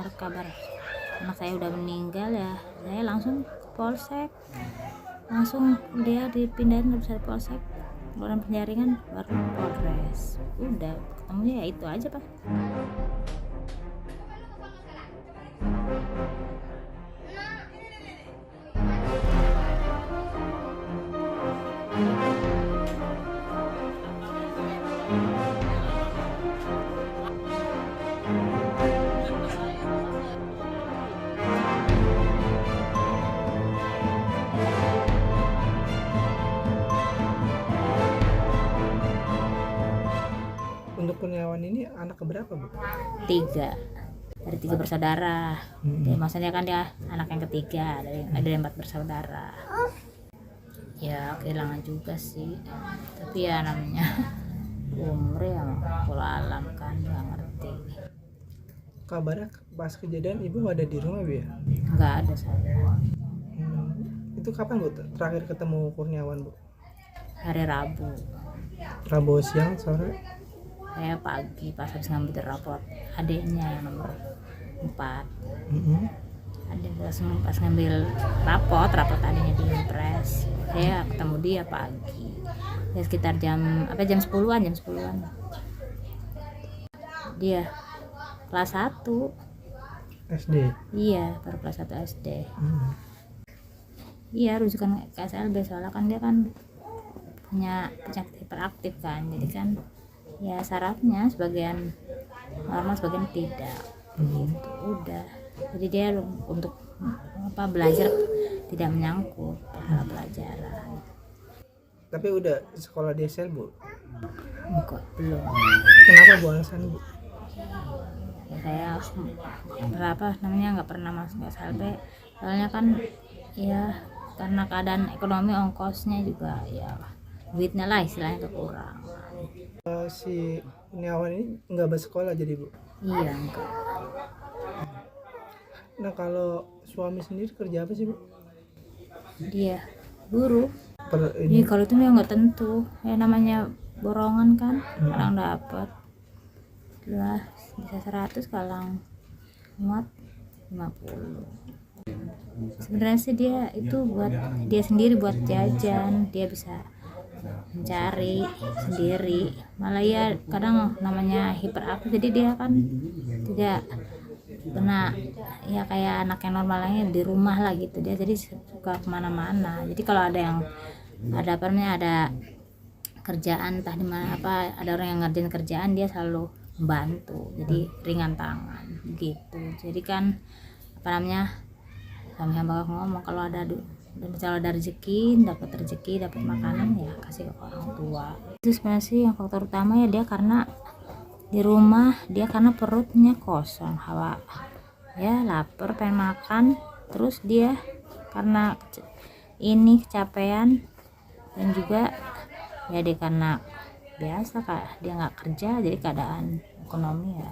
dengar kabar anak saya udah meninggal ya, saya langsung ke polsek, langsung dia dipindahin ke polsek, keluaran penjaringan, baru ke Polres. Udah ketemunya ya itu aja Pak. Untuk Kurniawan ini anak keberapa, Bu? 3 dari 3 bersaudara. Dia, maksudnya kan dia anak yang ketiga dari 4 bersaudara. Ya kehilangan juga sih, tapi ya namanya umur ya pola alam kan, nggak ngerti. Kabarnya pas kejadian Ibu nggak ada di rumah, Bu ya? Nggak ada saya. Itu kapan, Bu, terakhir ketemu Kurniawan, Bu? Hari Rabu, Rabu siang, sore? saya pagi pas habis ngambil raport adiknya yang nomor 4. Adik langsung pas ngambil raport adiknya di Impres, saya ketemu dia pagi ya sekitar jam 10-an dia kelas 1 SD. iya baru kelas 1 SD. Iya rujukan ke SLB soalnya kan dia kan punya penyakit hiperaktif kan, jadi kan ya syaratnya sebagian normal sebagian tidak gitu. Udah jadi dia untuk belajar tidak menyangkut hal pelajaran. Tapi udah sekolah di SL, Bu? Enggak, belum. Kenapa, Bu, alasan, Bu? Ya, saya nggak pernah masuk SLB soalnya kan ya karena keadaan ekonomi, ongkosnya juga ya duitnya lah istilahnya kekurangan. Si Kurniawan ini nggak bersekolah jadi, Bu? Iya enggak. Nah, kalau suami sendiri kerja apa sih, Bu? Dia buruh. Ini Jadi kalau itu ya nggak tentu, ya namanya borongan kan, kadang dapat lah bisa 100, kadang muat 50. Sebenarnya sih dia itu buat dia sendiri, buat jajan, dia bisa mencari sendiri. Malah ya kadang namanya hiperaktif, jadi dia kan tidak kena ya kayak anak yang normal lainnya di rumah lah gitu, dia jadi suka kemana-mana. Jadi kalau ada kerjaan entah di mana ada orang yang ngerjain kerjaan, dia selalu membantu, jadi ringan tangan gitu. Jadi kan kami hamba ngomong kalau ada rezeki, dapat makanan ya kasih ke orang tua. Itu sebenarnya sih yang faktor utama ya, dia karena di rumah dia karena perutnya kosong, hawa ya lapar pengen makan, terus dia karena ini kecapean, dan juga ya dia karena biasa kak dia nggak kerja, jadi keadaan ekonomi ya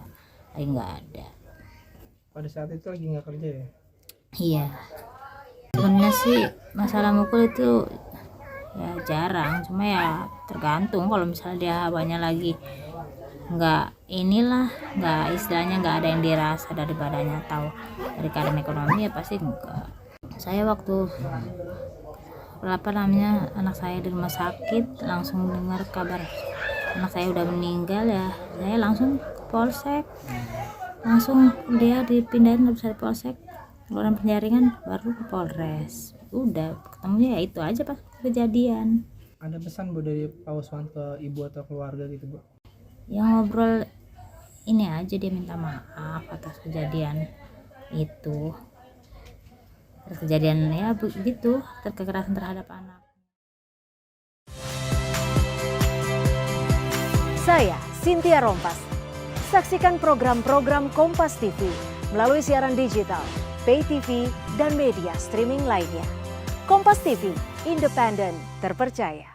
lagi nggak ada. pada saat itu lagi nggak kerja ya? Iya sebenarnya sih masalah mukul itu ya jarang, cuma ya tergantung. Kalau misalnya dia hawanya lagi nggak istilahnya nggak ada yang dirasa dari badannya atau dari keadaan ekonomi, ya pasti enggak. Saya waktu anak saya di rumah sakit langsung dengar kabar anak saya udah meninggal ya, saya langsung ke polsek, langsung dia dipindahin ke polsek, keluaran penjaringan, baru ke Polres. Udah ketemunya ya itu aja pas kejadian. Ada pesan, Bu, dari Pak Usman ke ibu atau keluarga gitu, Bu? Ya ngobrol ini aja, dia minta maaf atas kejadian itu, atas kejadian ya begitu, kekerasan terhadap anak. Saya Cynthia Rompas. Saksikan program-program Kompas TV melalui siaran digital, pay TV, dan media streaming lainnya. Kompas TV, independen, terpercaya.